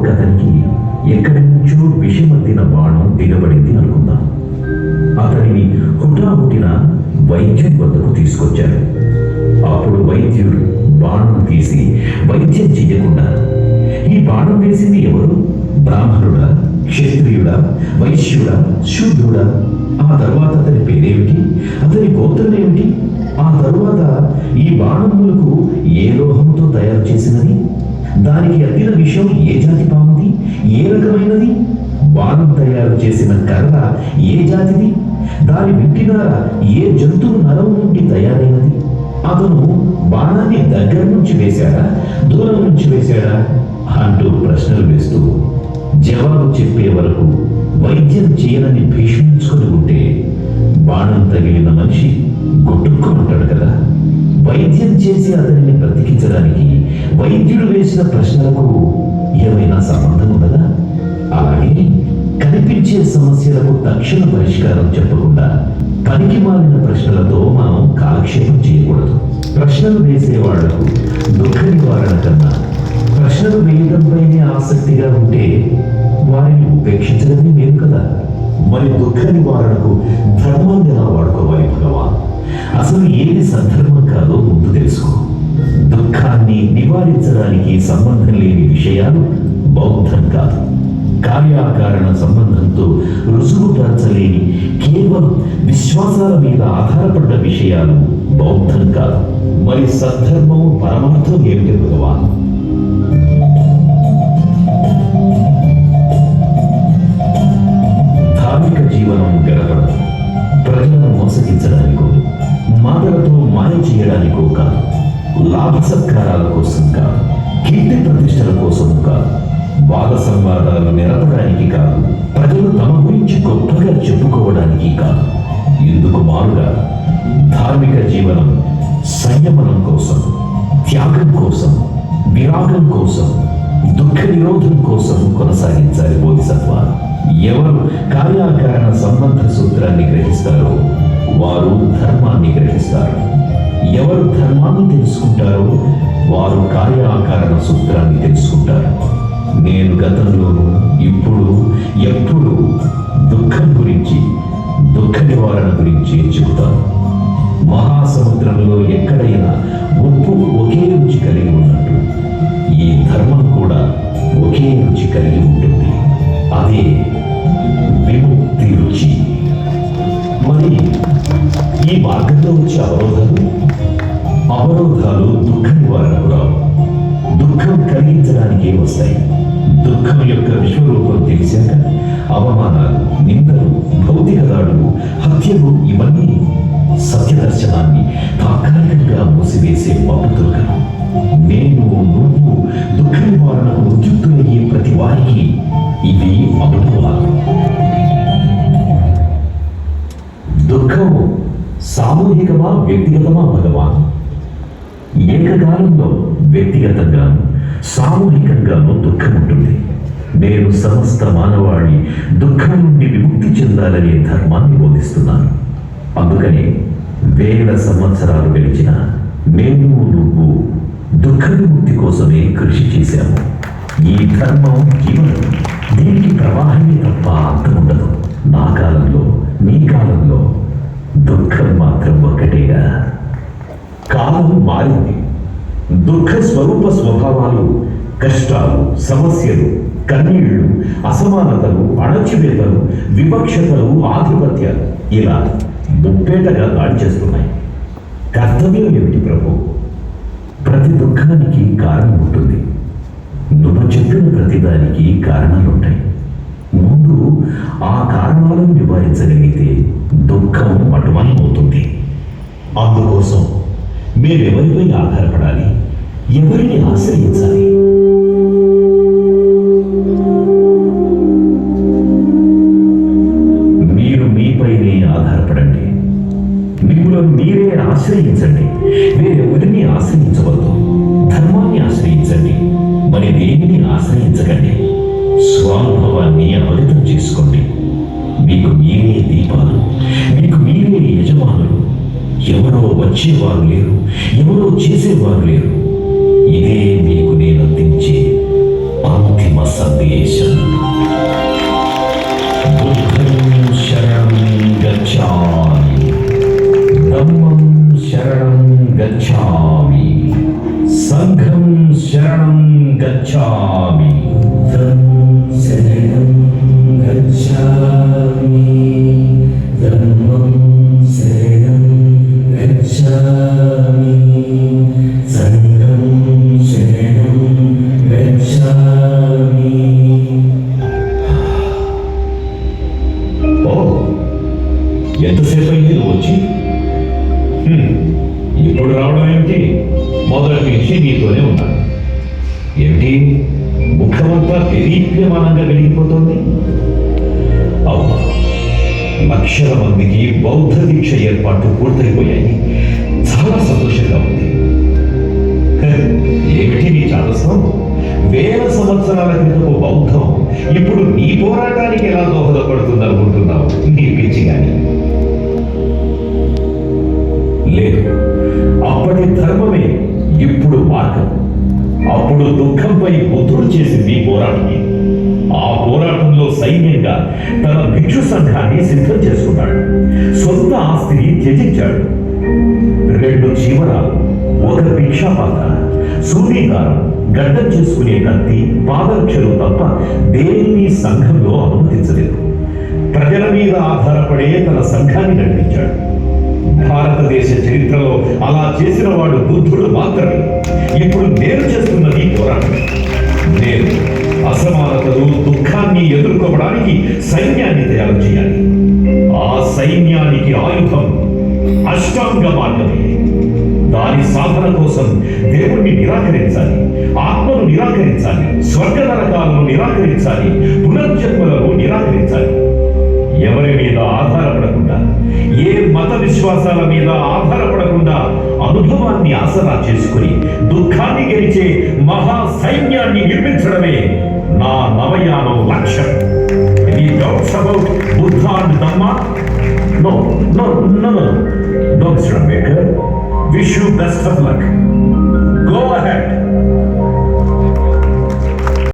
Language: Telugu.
ఒకతనికి ఎక్కడి నుంచో విషమద్దిన బాణం దిగబడింది అనుకుందాం. అతనిని హుటాహుటిన వైద్యం వద్దకు తీసుకొచ్చారు. అప్పుడు వైద్యుడు బాణం తీసి వైద్యం చెయ్యకుండా, ఈ బాణం వేసింది ఎవరు? బ్రాహ్మణుడా, క్షత్రియుడా, వైశ్యుడా, శూద్రుడా? ఆ తర్వాత అతని పేరేమిటి? అతని గోత్రం ఏమిటి? ఆ తరువాత ఈ బాణములకు ఏ లోహంతో తయారు చేసినది? దానికి అద్దిన విషయం ఏ జాతి పాముది? ఏ రకమైనది? బాణం తయారు చేసిన కర్ర ఏ జాతిది? దాని వింటినార ఏ జంతువు నరం నుండి తయారైనది? అతను బాణాన్ని దగ్గర నుంచి వేశాడా, దూరం నుంచి వేశాడా అంటూ ప్రశ్నలు వేస్తూ జవాబు చెప్పే వరకు వైద్యం చేయనని భీష్మించుకొని ఉంటే బాణం తగిలిన మనిషి గుట్టుకుంటాడు కదా. వైద్యం చేసి అతనిని బ్రతికించడానికి వైద్యుడు వేసిన ప్రశ్నలకు ఏమైనా సంబంధం ఉండదా? అలాగే కనిపించే సమస్యలకు తక్షణ పరిష్కారం చెప్పకుండా పనికి మాలిన ప్రశ్నలతో మనం కాలక్షేపం చేయకూడదు. ప్రశ్నలు వేసేవాళ్లకు దుఃఖ నివారణ కన్నా ప్రశ్నలు వేయడంపైనే ఆసక్తిగా ఉంటే వారిని ఉపేక్షించడమే లేదు కదా. మరి దుఃఖ నివారణకు ధర్మాన్ని ఎలా వాడుకోవాలి భగవాన్? అసలు ఏది సద్ధర్మం కాదో ముందు తెలుసుకో. దుఃఖాన్ని నివారించడానికి సంబంధం లేని విషయాలు బౌద్ధం కాదు. కార్యాకారణ సంబంధంతో రుజువుపరచలేని కేవలం విశ్వాసాల మీద ఆధారపడ్డ విషయాలు బౌద్ధం కాదు. మరి సద్ధర్మం పరమార్థం ఏమిటి భగవాన్? ధార్మిక జీవనం గడపడం ప్రజలను మోసగించడానికో, మాటలతో మాయ చేయడానికో కాదు, లాభ సత్కారాల కోసం కాదు, కీర్తి ప్రతిష్టల కోసం కాదు, వాద సంవాదాలు నిరపడానికి కాదు, ప్రజలు తమ గురించి గొప్పగా చెప్పుకోవడానికి కాదు. ఇందుకు మారుగా ధార్మిక జీవనం సంయమనం కోసం, త్యాగం కోసం, విరాగం కోసం, దుఃఖ నిరోధం కోసం కొనసాగించాలి బోధిసత్వ. ఎవరు కార్యాకారణ సంబంధ సూత్రాన్ని గ్రహిస్తారో వారు ధర్మాన్ని గ్రహిస్తారు. ఎవరు ధర్మాన్ని తెలుసుకుంటారో వారు కార్యాకారణ సూత్రాన్ని తెలుసుకుంటారు. నేను గతంలోనూ ఇప్పుడు ఎప్పుడు దుఃఖం గురించి, దుఃఖ నివారణ గురించి చెబుతాను. మహాసముద్రంలో ఎక్కడైనా ఉప్పు ఒకే రుచి కలిగి ఉన్నట్టు ఈ ధర్మం కూడా ఒకే రుచి కలిగి ఉంటుంది. అదే విముక్తి రుచి. మరి ఈ మార్గంలో వచ్చే అవరోధాలు దుఃఖ నివారణకు రావు, దుఃఖం కలిగించడానికే వస్తాయి. దుఃఖం యొక్క విశ్వరూపం తెలిసాక అవమానాలు, నిందలు, భౌతిక దాడులు, హత్యలు ఇవన్నీ సత్యదర్శనాన్ని తాత్కాలికంగా మూసివేసే మబ్బుతులుకను. నేను, నువ్వు దుఃఖ నివారణకు ఉద్యుక్తులయ్యే ప్రతి వారికి ఇవి అనుభవాలు. దుఃఖం సామూహికమా, వ్యక్తిగతమా భగవాన్? ఏకకాలంలో వ్యక్తిగతంగాను సామూహికంగాను దుఃఖం ఉంటుంది. నేను సమస్త మానవాళి దుఃఖం నుండి విముక్తి చెందాలనే ధర్మాన్ని బోధిస్తున్నాను. అందుకనే వేల సంవత్సరాలు గడిచిన నేను, నువ్వు దుఃఖ విముక్తి కోసమే కృషి చేశాము. ఈ ధర్మం జీవనం, దీనికి ప్రవాహమే తప్ప అర్థం ఉండదు. నా కాలంలో, నీ కాలంలో దుఃఖం మాత్రం ఒక్కటేగా. కాలం మారింది. దుఃఖ స్వరూప స్వభావాలు, కష్టాలు, సమస్యలు, కన్నీళ్లు, అసమానతలు, అణచివేతలు, వివక్షతలు, ఆధిపత్యాలు ఇలా ముప్పేటగా దాడి చేస్తున్నాయి. కర్తవ్యం ఏమిటి ప్రభు? ప్రతి దుఃఖానికి కారణం ఉంటుంది. నువ్వు చెప్పిన ప్రతిదానికి కారణాలుంటాయి. ముందు ఆ కారణాలను నివారించగలిగితే దుఃఖం మటుమాయమవుతుంది. అందుకోసం మేమెవరిపై ఆధారపడాలి? ఎవరిని ఆశ్రయించాలి? మీరు మీపైనే ఆధారపడండి. మిమ్మల్ని మీరే ఆశ్రయించండి. వేరెవరిని ఆశ్రయించవద్దు. ధర్మాన్ని ఆశ్రయించండి. మరి దేనిని ఆశ్రయించకండి. స్వానుభవాన్ని అవగతం చేసుకోండి. మీకు మీరే దీపాలు, మీకు మీరే యజమానులు. ఎవరో వచ్చేవారు లేరు, ఎవరో చేసేవారు లేరు. ఇదే మీకు నేను అందించే అంతిమ సందేశం. సర్వేశం. బుద్ధం శరణం గచ్ఛామి, ధమ్మం శరణం గచ్ఛామి, సంఘం శరణం గచ్ఛామి. శరణం గచ్ఛామి, ధమ్మం శరణం గచ్ఛామి, సంఘం శరణం గచ్ఛామి. ఓ, ఎంతసేపు అయింది నువ్వు వచ్చి? ఇప్పుడు రావడం ఏమిటి? మొదటి నుంచి నీతోనే ఉన్నాను. ఏమిటి ముఖమంతా దేదీప్యమానంగా వెలిగిపోతుంది? అవును, లక్షల మందికి బౌద్ధ దీక్ష ఏర్పాట్లు పూర్తయిపోయాయి. చాలా సంతోషంగా ఉంది. ఏమిటి నీ చాదస్తం? వేల సంవత్సరాల క్రితపు బౌద్ధం ఇప్పుడు నీ పోరాటానికి ఎలా దోహదపడుతుంది అనుకుంటున్నావు? నీ పిచ్చి గాని. లేదు, అప్పటి ధర్మమే ఇప్పుడు మార్గం. అప్పుడు దుఃఖంపై బుద్ధుడు చేసింది పోరాటమే. ఆ పోరాటంలో సైన్యంగా తన భిక్షు సంఘాన్ని సిద్ధం చేసుకున్నాడు. సొంత ఆస్తిని త్యజించాడు. 2 చీవరాలు, 1 భిక్షాపాత్ర, సూర్యకారం, గడ్డం చేసుకునే కత్తి, పాదరక్షలు తప్ప దేనిని సంఘంలో అనుమతించలేదు. ప్రజల మీద ఆధారపడే తన సంఘాన్ని నడిపించాడు. భారతదేశ చరిత్రలో అలా చేసిన వాడు బుద్ధుడు మాత్రమే. ఇప్పుడు నేను చేస్తున్నది పోరాటమే. నేను అసమానతలు, దుఃఖాన్ని ఎదుర్కోవడానికి సైన్యాన్ని తయారు చేయాలి. ఆ సైన్యానికి ఆయుధం అష్టాంగ మార్గమే. దాని సాధన కోసం దేవుణ్ణి నిరాకరించాలి, ఆత్మను నిరాకరించాలి, స్వర్గ నరకాలను నిరాకరించాలి, పునర్జన్మలను నిరాకరించాలి. ఎవరి మీద ఆధారపడకుండా, ఏ మత విశ్వాసాల మీద ఆధారపడకుండా అనుభవాన్ని ఆసరా చేసుకుని దుఃఖాన్ని గెలిచే మహా సైన్యాన్ని నిర్మించడమే నా నవయానం లక్ష్యం. Any doubts about Buddha and Dhamma? No. No, Mr. Ambedkar. Wish you best of luck. Go ahead.